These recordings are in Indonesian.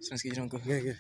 Sanski jangko. Oke.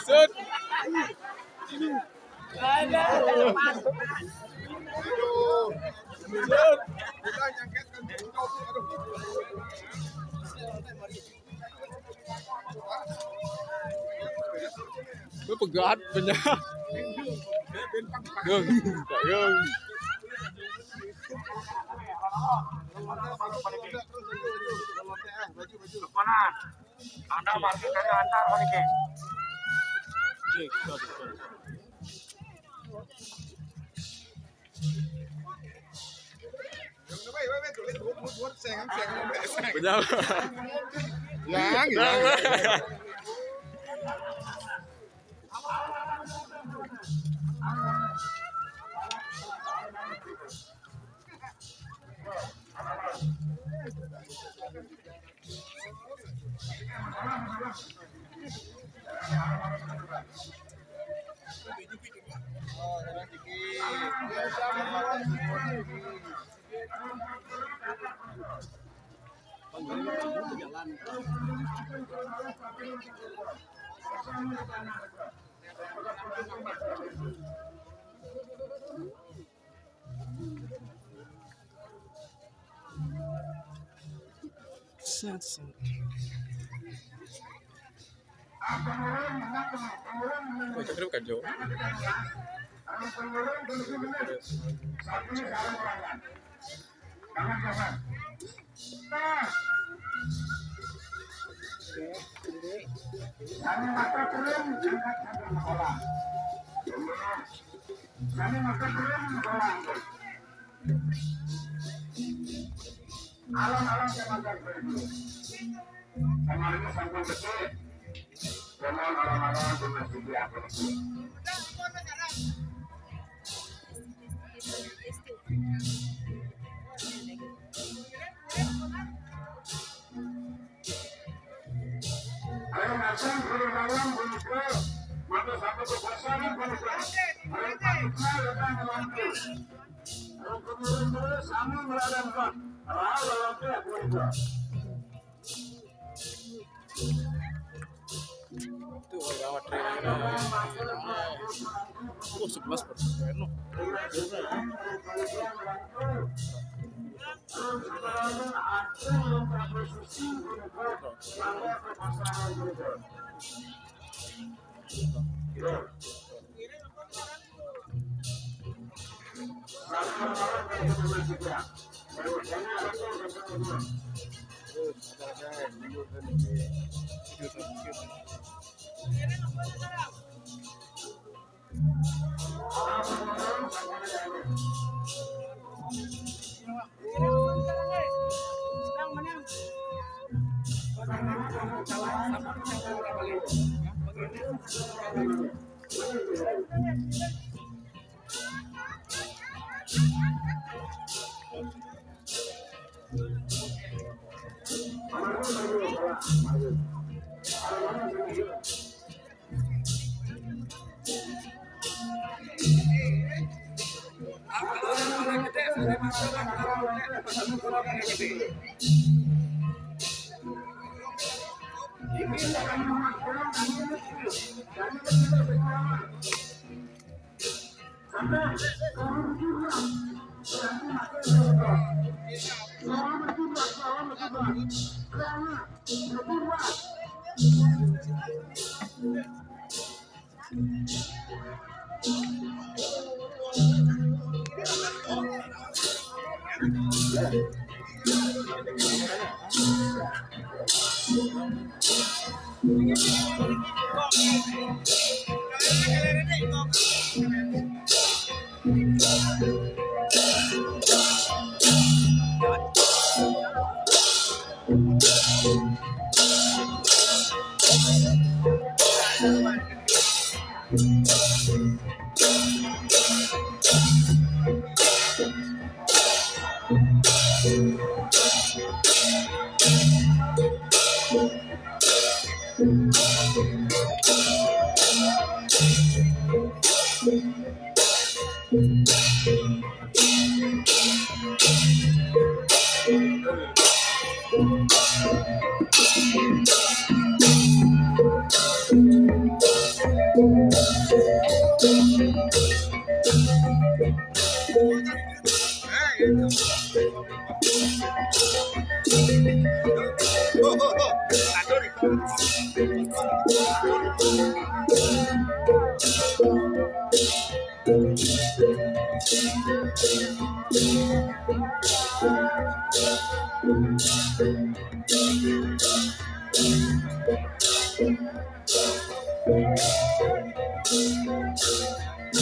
Sud. Gue pegat punya. Gung. Anda parkir kali antar balik. Benar. Yang. Oh, itu kan jauh. Alon-alon kemakan kemarin sampai kecil, dengan alon-alon dimasuki apa? Ayo nasib berulang bunuh, mata satu kekuasaan bunuh. Ayo pakai lepas melantu. Ayo kemudian sama melakukan. Ayo lakukan bunuh. Oh, 11%. No.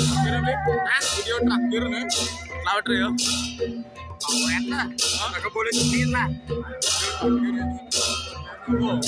Akhirnya nih, video terakhir nih, louder ya. Keren lah. Nggak boleh setir lah. Oh,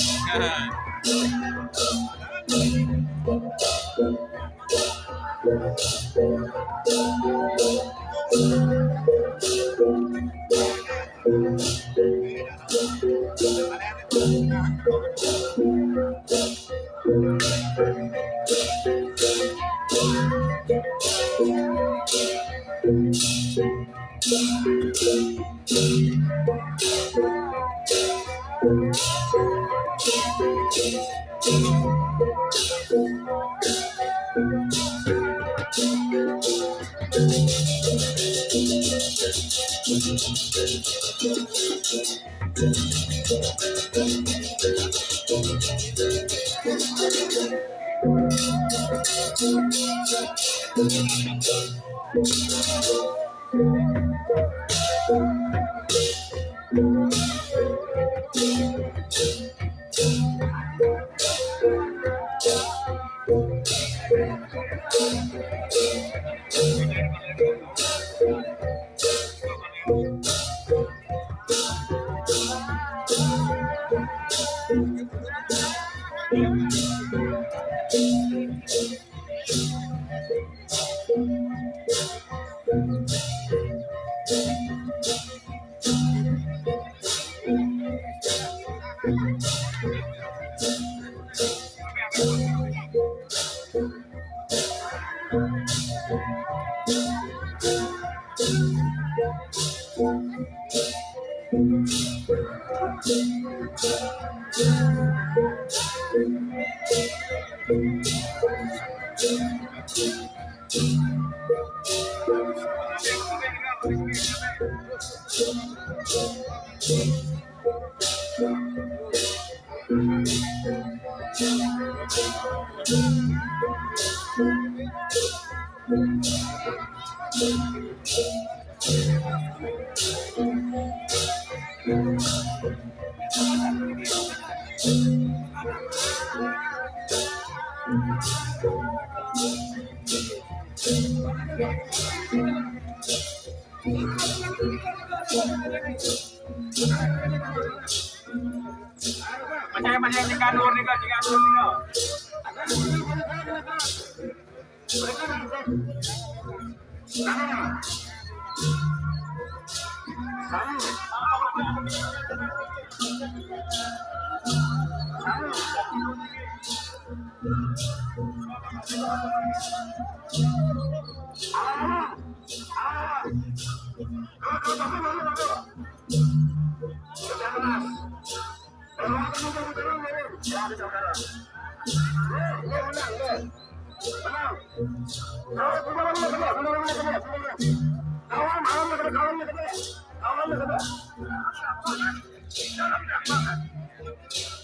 Macam di kantor nih kak, di kantor nih kak.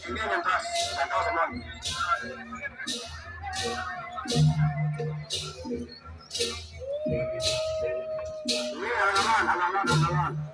Ini yang keras, tahu semua. Ini halaman.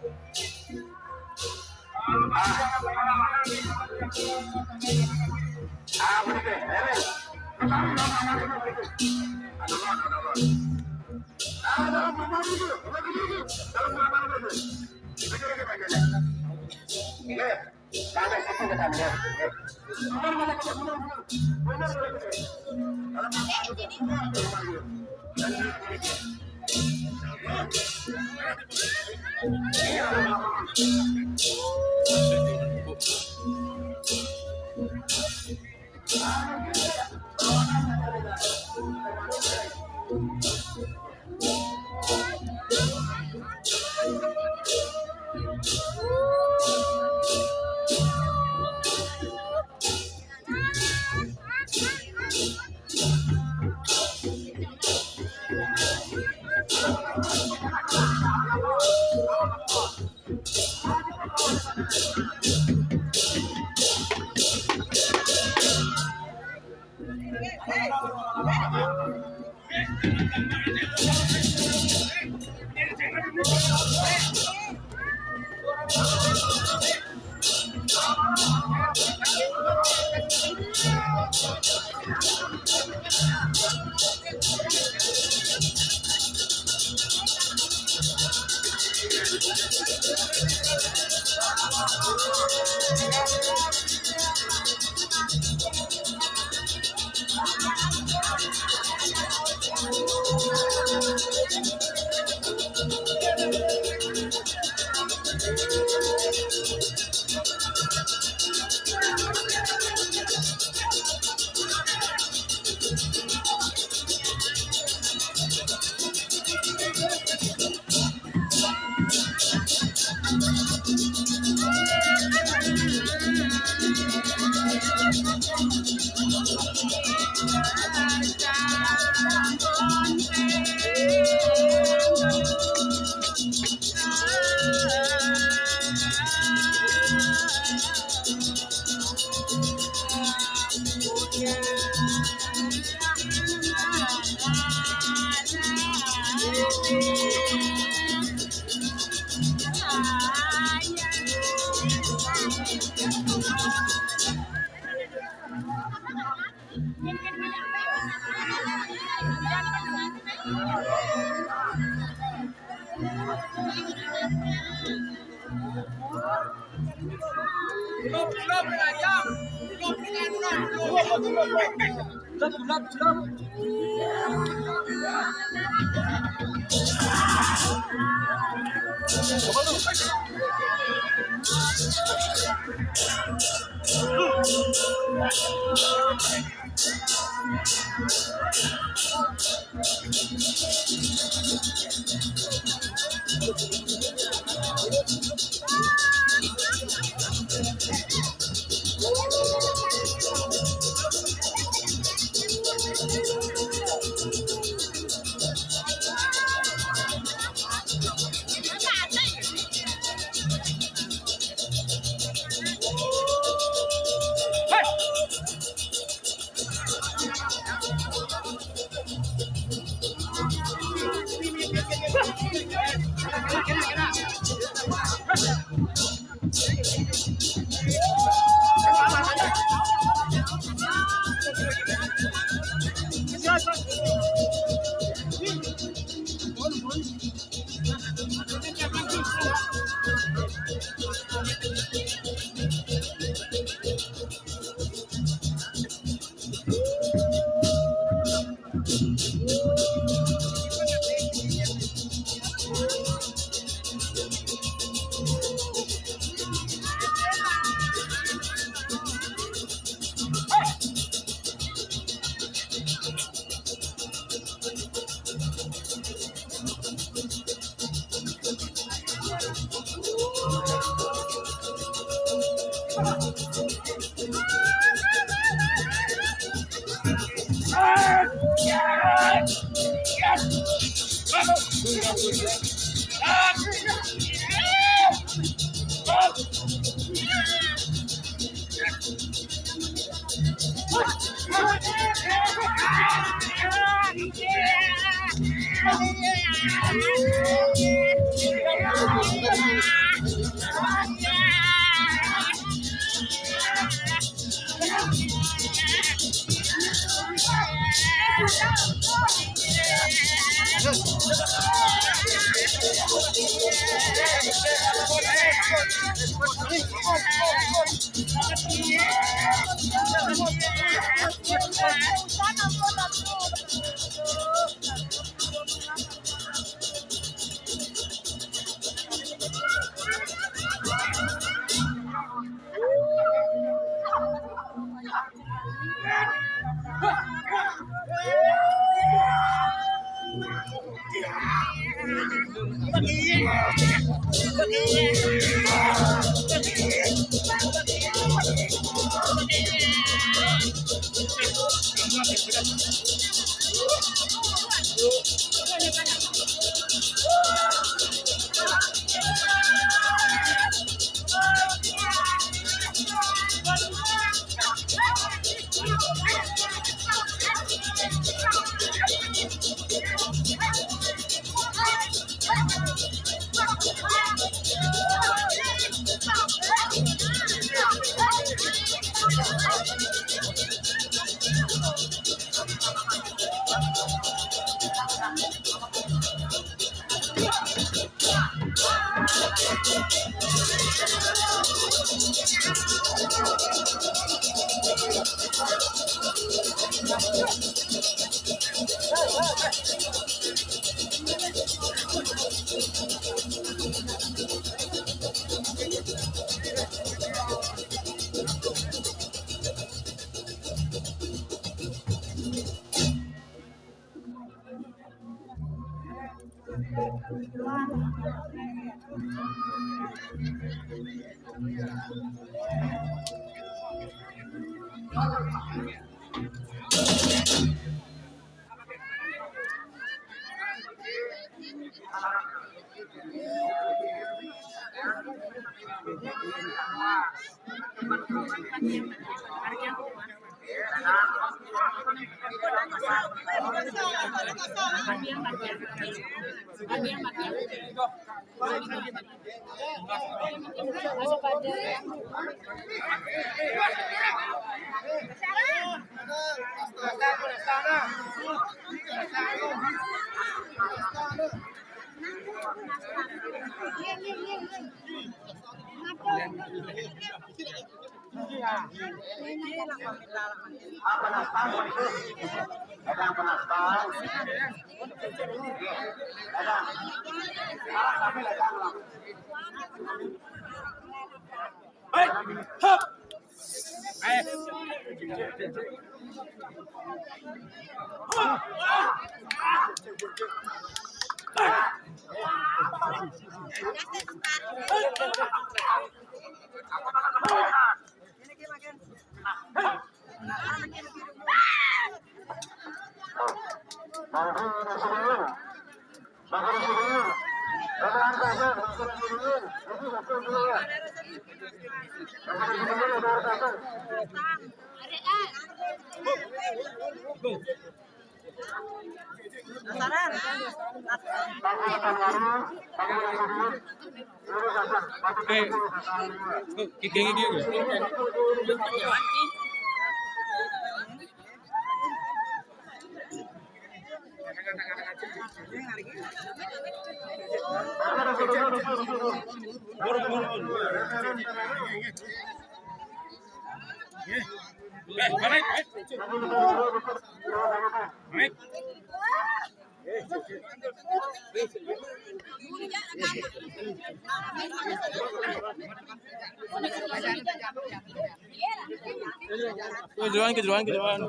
Kejauhan.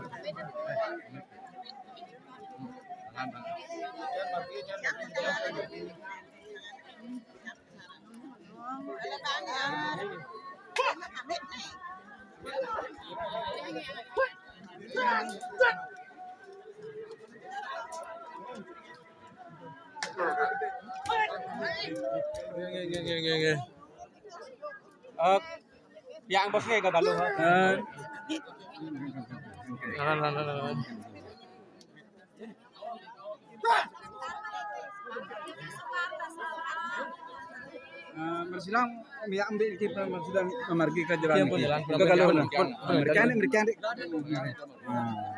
Nge. Yang bosnya gak ha. Lan. Marsilang miyak ambil kita sudah memargi ke jalan Iya, pun jalan. Kegagalan. Amerikan. Amerikan.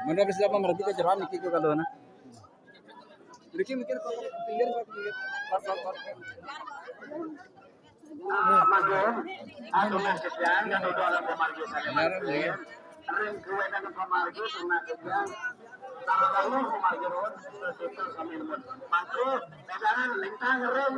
Mana bisa memargi ke jalan iki kegagalan. Mereka mikir kok pinggir kok pinggir. Mangga, atau mengkejang dan udah ada pemargi saya. Ring kue dan pemargi sama kejang. Kalau pemargi road itu sambil mangga, pegangan lintang ring.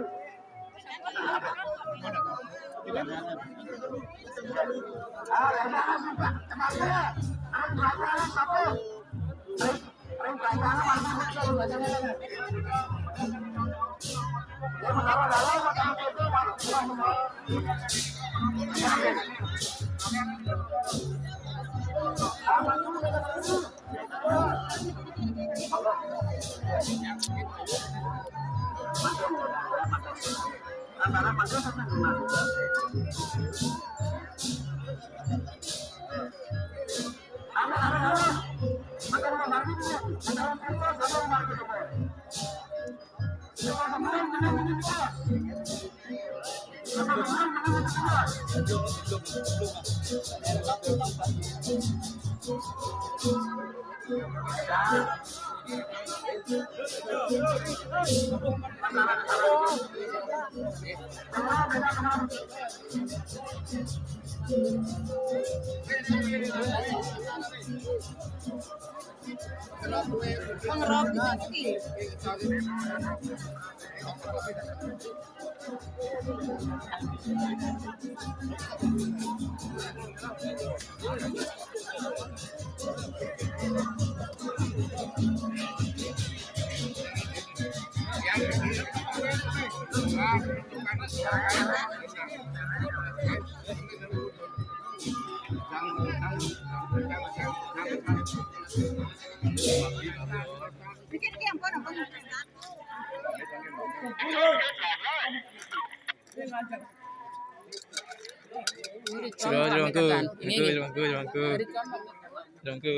Antara mangga sama mangga. Jangku.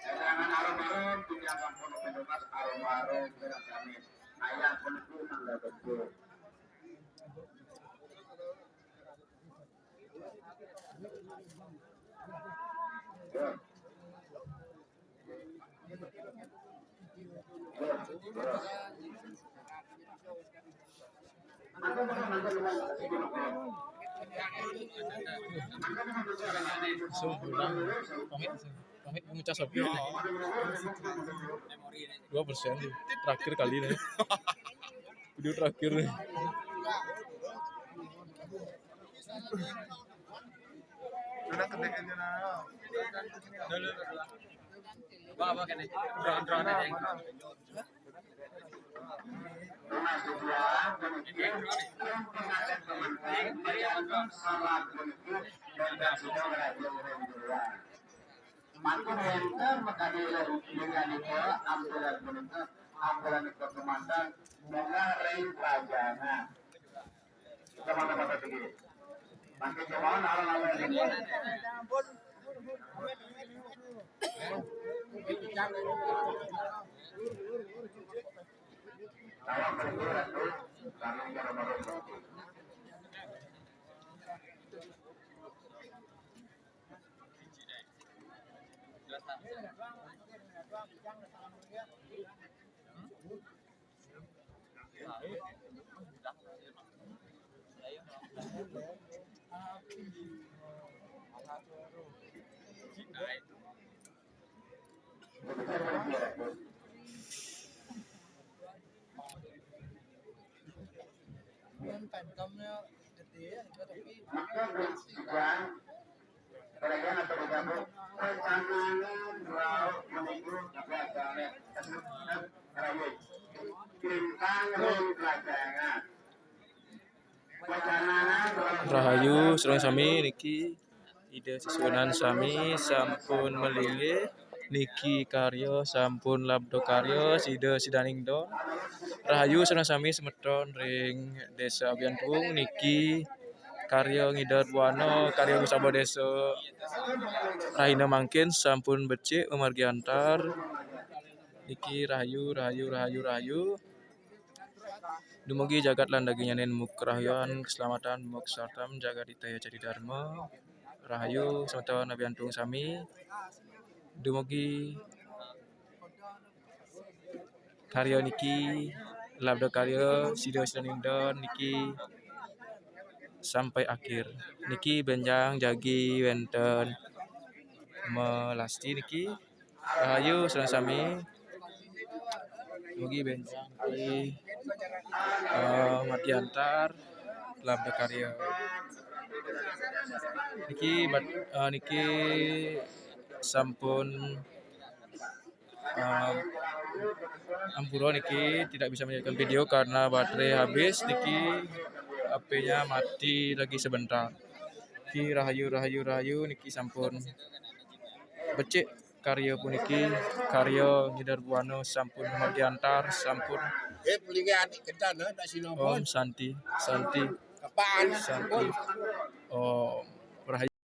Jangan arung-arung punya kampung pendukas arung-arung berasami ayah penku mangga betul. Pamit mengucap sopi. 2% tuh. Terakhir kali nih. Video terakhir nih. Bawa kene. Drone yang. Mantu enter makadila dengan itu ambulan itu komandan mengareng rajana. Kita mana tinggi. Makin jauhan ala-ala ini. Awak bergerak tuh, karena cara-cara Berikan atau digabung rencananya laut menuju ke belakang Rayu Bintang Rancangan Rahayu serang sami niki ide susunan sami sampun melilih niki karyo sampun labdo karyo sida sidaning don. Rahayu serang sami semeton ring desa Biantung niki karyo ngidar buana karyo bersama desa Rahina mangkin sampun becik umargi antar niki rahayu. Dumugi jagat lan daging nyanin muk kerahyuan keselamatan muk sartam jaga ditaya jadi dharma. Rahayu semeton Abiantung sami. Dumugi karya niki labda karya sida sinindon niki sampai akhir. Niki benjang jagi wenten melasti niki. Rahayu serang sami. Dumugi benjang di mati antar labda karya niki sampun ampura niki tidak bisa menjadikan video karena baterai habis niki HP-nya mati lagi sebentar. Niki rahayu niki sampun becik karya puniki karya ngidar buana sampun diantar sampun Pelingnya adik kencan tak Om Santi Apaan? Om